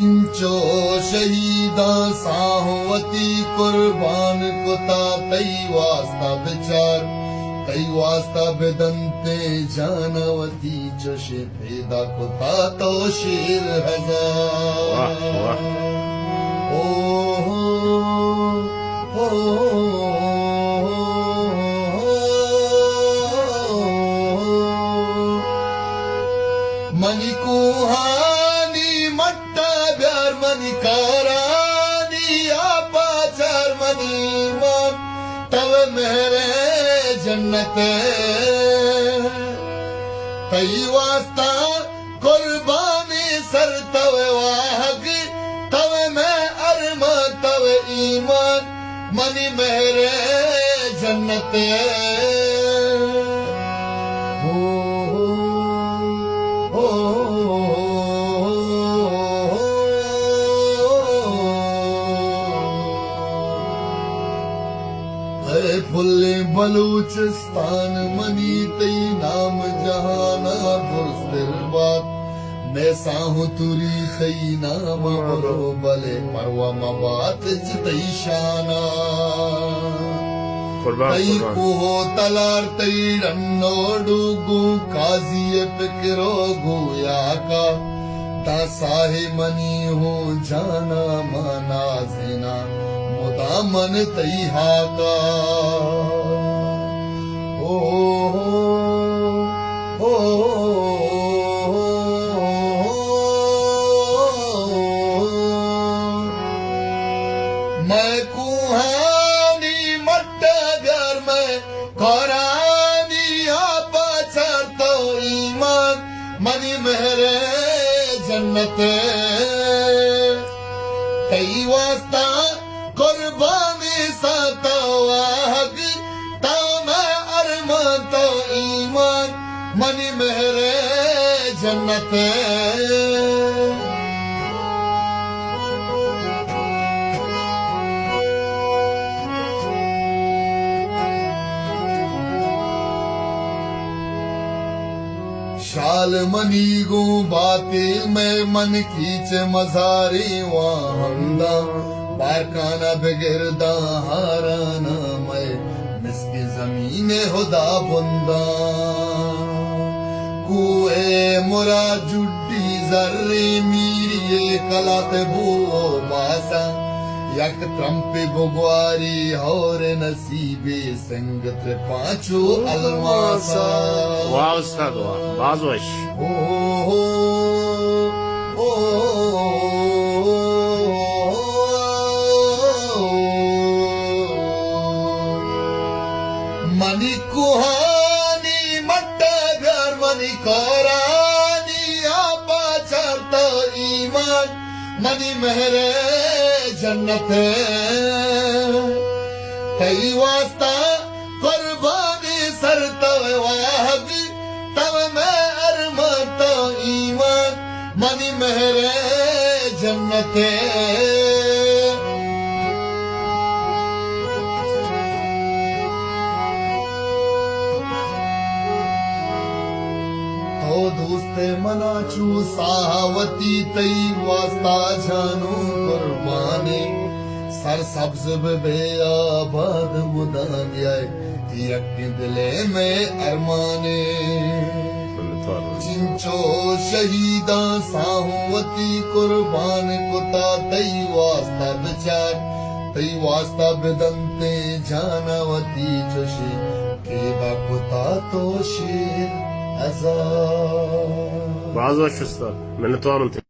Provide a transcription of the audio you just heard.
चिंचो शहीदा साहवती कुर्बान कुता तई वास्ता विचार तई वास्ता बेदंते जानवती चशे पैदा कुता तो शेर हजार ओ मनी कुहानी मट्टा ब्यार मनी कारानी आपाचार मनी मान तव मेरे जन्नत तई वास्ता कुर्बानी सर तव वाहग तव मैं अरमा तव ईमान मनी मेरे जन्नत फुल्ले बलूचिस्तान मनी तई नाम जहाना बुरस्तिर बात मैं साहू तुरी तई नाम बरो बले परवा मबात जितई शाना तई कुहो तलार तई रन्नोडुगु काजी पिकरो गुया का दासाहे मनी हो जाना माना जिना मन तई हाका ओ मैं कुहानी मट्टा घर में कोरानी आपाचार तो ईमान मनी मेरे जन्नत तई वास्ता कुर्बानी साता वाहग ता मैं अरमा तो ईमान मनी मेरे जन्नत शाल मनी गु बातिल में मन खींच मजारी वाहंदा बारकाना बेगिरदा हाराना मैं मिसकी जमीने हुदा बुंदा कुए मुरा जुड्डी जर्रे मीरिये कलाते बो बासा यक त्रंपे बुगवारी और नसीबे संगत पांचो अलमासा वाह उस्ताद वाह बाजवश मनी कुहानी मट्टा घर मनी कोरानी आपाचार तो ईमान मनी मेरे जन्नत तई वास्ता कुर्बानी सर तव वाहग तव मैं अरमा तो ईमान मनी मेरे जन्नत दोस्ते मनाचू साहवती तई वास्ता जानू कुर्बानी सर सब्ज बे आबाद मुदान यक दिले में अरमाने चिंचो शहीदा साहवती कुर्बान कुता तई वास्ता विचार तई वास्ता बिदंते जानवती चुशी के कुता तो शेर बाजवश उस्ताद मैंने तो